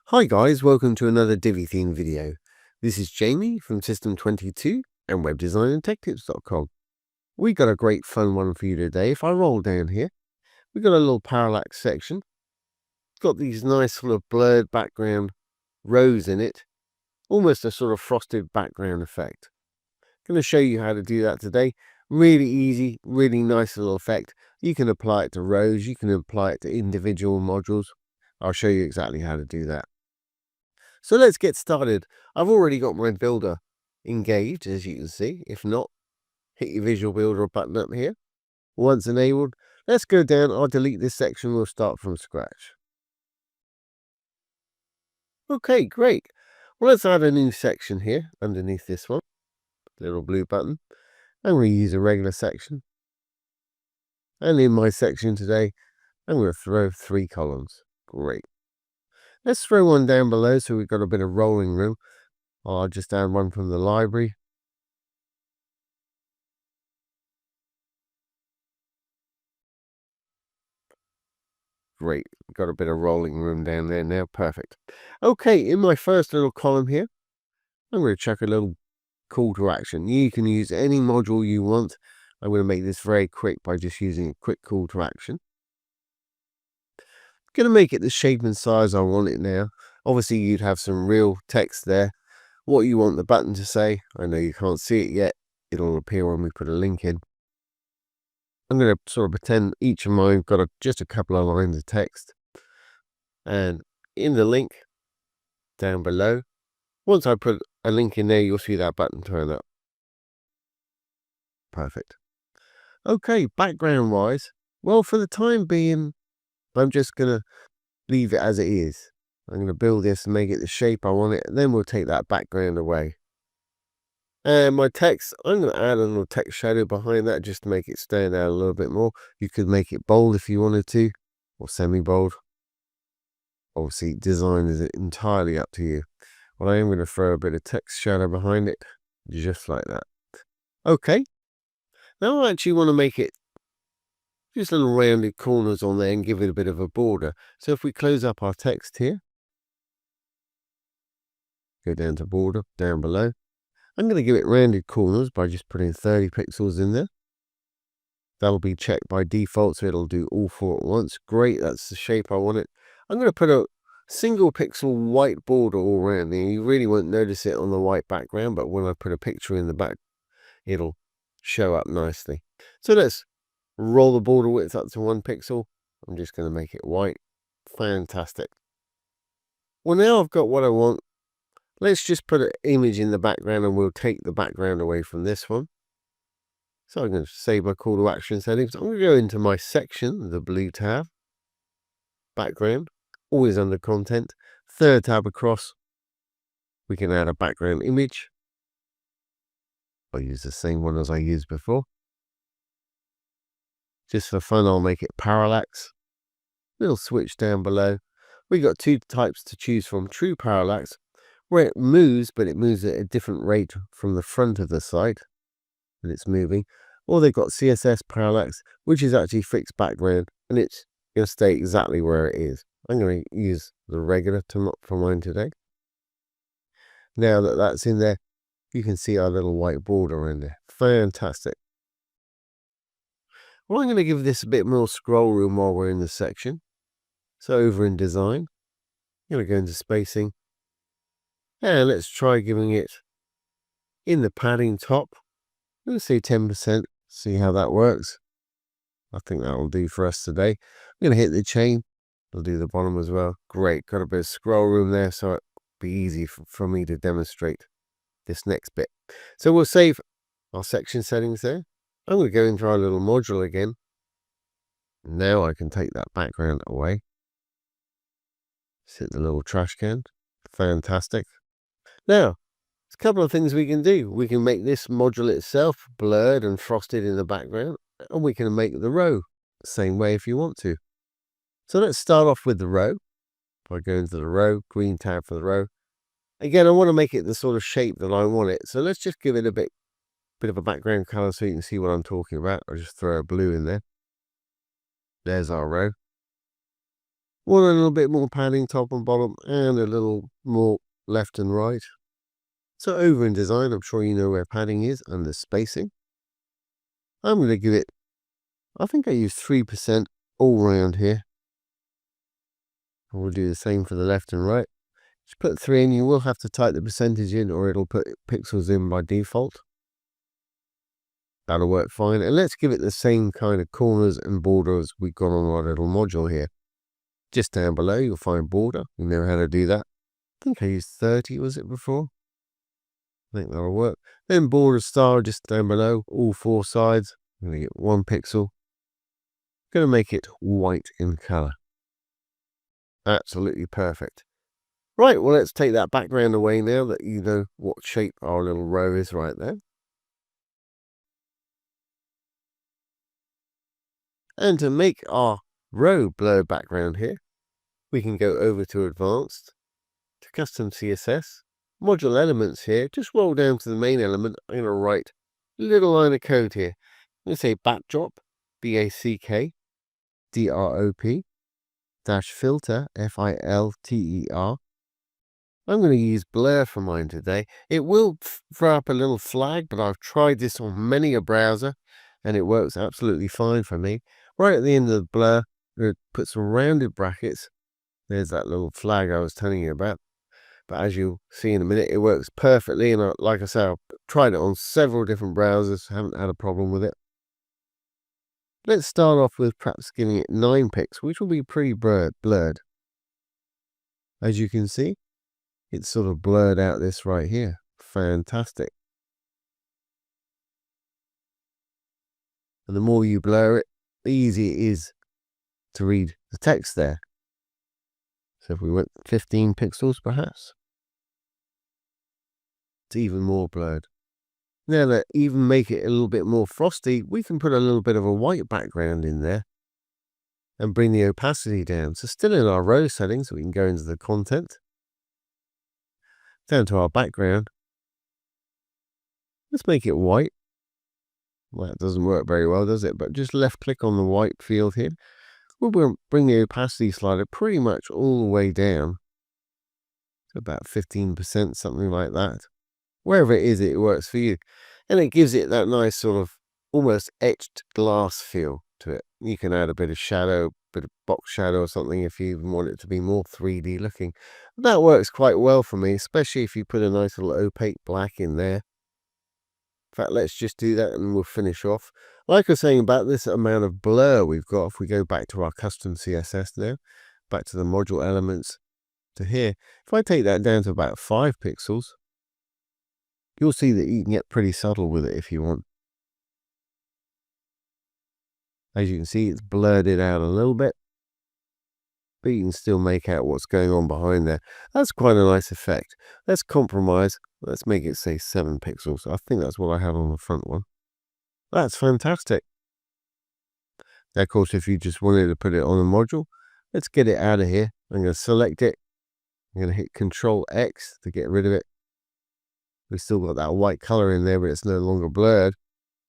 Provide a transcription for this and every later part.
Hi guys, welcome to another Divi theme video. This is Jamie from System 22 and webdesignandtechtips.com. We got a great fun one for you today. If I roll down here, we got a little parallax section. It's got these nice sort of blurred background rows in it, almost a sort of frosted background effect. Going to show you how to do that today. Really easy, really nice little effect. You can apply it to rows, you can apply it to individual modules. I'll show you exactly how to do that. So let's get started. I've already got my builder engaged, as you can see. If not, hit your visual builder button up here. Once enabled, let's go down. I'll delete this section. We'll start from scratch. Okay, great. Well, let's add a new section here underneath this one. Little blue button. I'm going to use a regular section. And in my section today, I'm going to throw 3 columns. Great. Let's throw one down below so we've got a bit of rolling room. I'll just add one from the library. Great, got a bit of rolling room down there now, perfect. Okay, in my first little column here, I'm going to chuck a little call to action. You can use any module you want. I'm going to make this very quick by just using a quick call to action. Going to make it the shape and size I want it now. Obviously, you'd have some real text there. What you want the button to say, I know you can't see it yet. It'll appear when we put a link in. I'm going to sort of pretend each of mine got just a couple of lines of text. And in the link down below, once I put a link in there, you'll see that button turn up. Perfect. Okay, background wise, well, for the time being, I'm just going to leave it as it is. I'm going to build this and make it the shape I want it, and then we'll take that background away. And my text, I'm going to add a little text shadow behind that just to make it stand out a little bit more. You could make it bold if you wanted to, or semi-bold. Obviously, design is entirely up to you. Well, I am going to throw a bit of text shadow behind it, just like that. Okay. Now I actually want to make it just little rounded corners on there and give it a bit of a border. So if we close up our text here, go down to border, down below. I'm going to give it rounded corners by just putting 30 pixels in there. That'll be checked by default, so it'll do all 4 at once. Great, that's the shape I want it. I'm going to put a single pixel white border all around there. You really won't notice it on the white background, but when I put a picture in the back, it'll show up nicely. So let's roll the border width up to 1 pixel. I'm just going to make it white. Fantastic. Well, now I've got what I want. Let's just put an image in the background and we'll take the background away from this one. So I'm going to save my call to action settings. I'm going to go into my section, the blue tab, background, always under content, 3rd tab across. We can add a background image. I'll use the same one as I used before. Just for fun, I'll make it parallax. Little switch down below. We got 2 types to choose from. True parallax, where it moves, but it moves at a different rate from the front of the site that it's moving. Or they've got CSS parallax, which is actually fixed background, and it's going to stay exactly where it is. I'm going to use the regular for mine today. Now that that's in there, you can see our little white border in there. Fantastic. Well, I'm going to give this a bit more scroll room while we're in the section. So over in design, I'm going to go into spacing. And let's try giving it in the padding top. I'm going to say 10%, see how that works. I think that will do for us today. I'm going to hit the chain. I'll do the bottom as well. Great, got a bit of scroll room there, so it'll be easy for me to demonstrate this next bit. So we'll save our section settings there. I'm going to go into our little module again. Now I can take that background away. Hit the little trash can. Fantastic. Now, there's a couple of things we can do. We can make this module itself blurred and frosted in the background, and we can make the row the same way if you want to. So let's start off with the row. If I go into the row, green tab for the row. Again, I want to make it the sort of shape that I want it. So let's just give it a bit of a background color so you can see what I'm talking about. I'll just throw a blue in there. There's our row. Want a little bit more padding top and bottom and a little more left and right. So over in design, I'm sure you know where padding is and the spacing. I'm going to give it, I think I use 3% all round here. And we'll do the same for the left and right. Just put 3 in. You will have to type the percentage in or it'll put pixels in by default. That'll work fine. And let's give it the same kind of corners and borders we've got on our little module here. Just down below, you'll find border. You know how to do that. I think I used 30, was it before? I think that'll work. Then border style just down below, all 4 sides. I'm going to get 1 pixel. Going to make it white in color. Absolutely perfect. Right, well, let's take that background away now that you know what shape our little row is right there. And to make our row blur background here, we can go over to Advanced, to Custom CSS, Module Elements here, just roll down to the main element. I'm going to write a little line of code here. I'm going to say backdrop, BACKDROP, dash filter, FILTER. I'm going to use blur for mine today. It will throw up a little flag, but I've tried this on many a browser and it works absolutely fine for me. Right at the end of the blur, I'm going to put some rounded brackets. There's that little flag I was telling you about. But as you'll see in a minute, it works perfectly. And like I said, I've tried it on several different browsers. Haven't had a problem with it. Let's start off with perhaps giving it 9 pixels, which will be pretty blurred. As you can see, it's sort of blurred out this right here. Fantastic. And the more you blur it, the easier it is to read the text there. So if we went 15 pixels perhaps, it's even more blurred. Now to even make it a little bit more frosty, we can put a little bit of a white background in there and bring the opacity down. So still in our row settings, we can go into the content, down to our background. Let's make it white. Well, that doesn't work very well, does it? But just left click on the white field here. We'll bring the opacity slider pretty much all the way down to about 15%, something like that. Wherever it is, it works for you. And it gives it that nice sort of almost etched glass feel to it. You can add a bit of shadow, bit of box shadow or something if you even want it to be more 3D looking. That works quite well for me, especially if you put a nice little opaque black in there. In fact, let's just do that and we'll finish off. Like I was saying about this amount of blur we've got, if we go back to our custom CSS now, back to the module elements to here, if I take that down to about 5 pixels, you'll see that you can get pretty subtle with it if you want. As you can see, it's blurred it out a little bit, but you can still make out what's going on behind there. That's quite a nice effect. Let's compromise. Let's make it say 7 pixels. I think that's what I had on the front one. That's fantastic. Now, of course, if you just wanted to put it on a module, let's get it out of here. I'm going to select it. I'm going to hit Control X to get rid of it. We've still got that white color in there, but it's no longer blurred.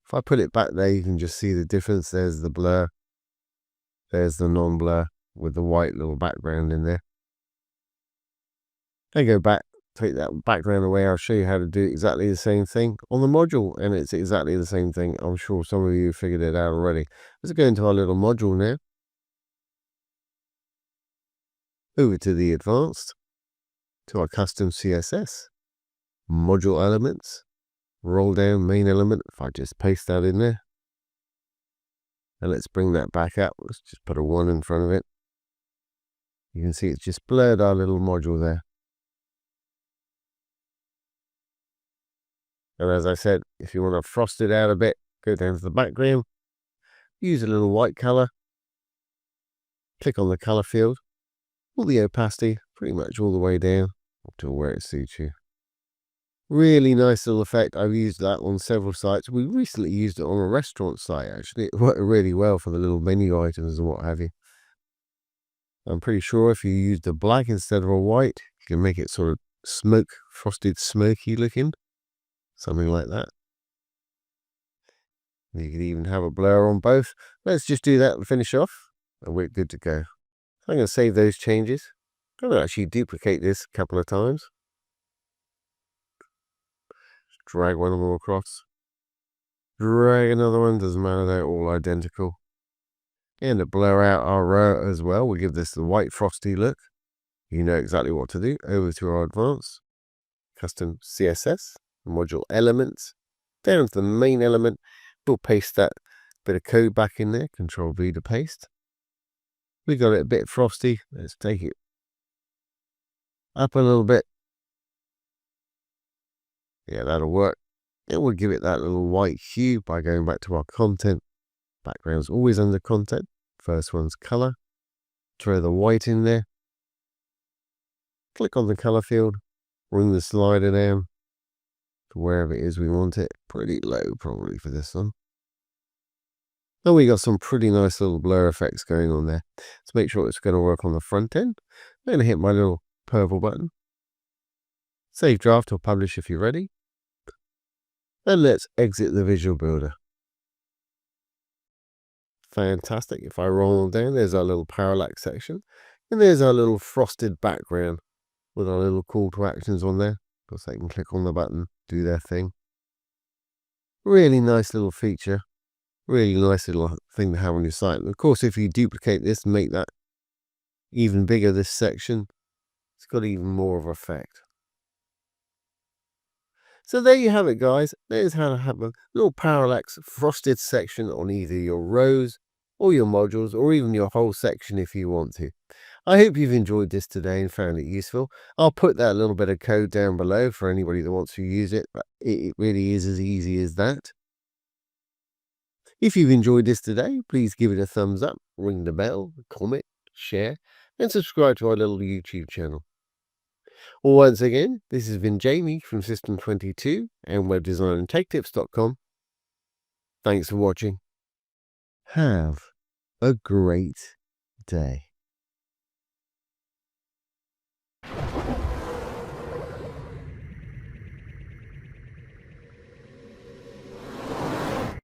If I put it back there, you can just see the difference. There's the blur. There's the non-blur with the white little background in there. I go back, take that background away. I'll show you how to do exactly the same thing on the module, and it's exactly the same thing. I'm sure some of you figured it out already. Let's go into our little module now. Over to the advanced, to our custom CSS, module elements, roll down main element. If I just paste that in there, and let's bring that back up. Let's just put a 1 in front of it. You can see it's just blurred our little module there. And as I said, if you want to frost it out a bit, go down to the background, use a little white color, click on the color field, pull the opacity pretty much all the way down to where it suits you. Really nice little effect. I've used that on several sites. We recently used it on a restaurant site, actually. It worked really well for the little menu items and what have you. I'm pretty sure if you used a black instead of a white, you can make it sort of frosted smoky looking. Something like that. You could even have a blur on both. Let's just do that and finish off, and we're good to go. I'm going to save those changes. I'm going to actually duplicate this a couple of times. Drag one of them across. Drag another one, doesn't matter, they're all identical. And to blur out our row as well, we give this the white frosty look. You know exactly what to do. Over to our advanced, custom CSS, module elements, down to the main element. We'll paste that bit of code back in there, Control V to paste. We got it a bit frosty. Let's take it up a little bit. Yeah, that'll work. And we'll give it that little white hue by going back to our content. Background's always under content. First one's color. Throw the white in there. Click on the color field. Bring the slider down to wherever it is we want it. Pretty low probably for this one. And we got some pretty nice little blur effects going on there. Let's make sure it's going to work on the front end. I'm going to hit my little purple button. Save draft or publish if you're ready. And let's exit the visual builder. Fantastic. If I roll down, there's our little parallax section. And there's our little frosted background with our little call to actions on there. Of course, they can click on the button, do their thing. Really nice little feature. Really nice little thing to have on your site. And of course, if you duplicate this and make that even bigger, this section, it's got even more of an effect. So there you have it, guys. There's how to have a little parallax frosted section on either your rows or your modules or even your whole section if you want to. I hope you've enjoyed this today and found it useful. I'll put that little bit of code down below for anybody that wants to use it. But it really is as easy as that. If you've enjoyed this today, please give it a thumbs up, ring the bell, comment, share, and subscribe to our little YouTube channel. Once again, this has been Jamie from System22 and webdesignandtechtips.com. Thanks for watching. Have a great day.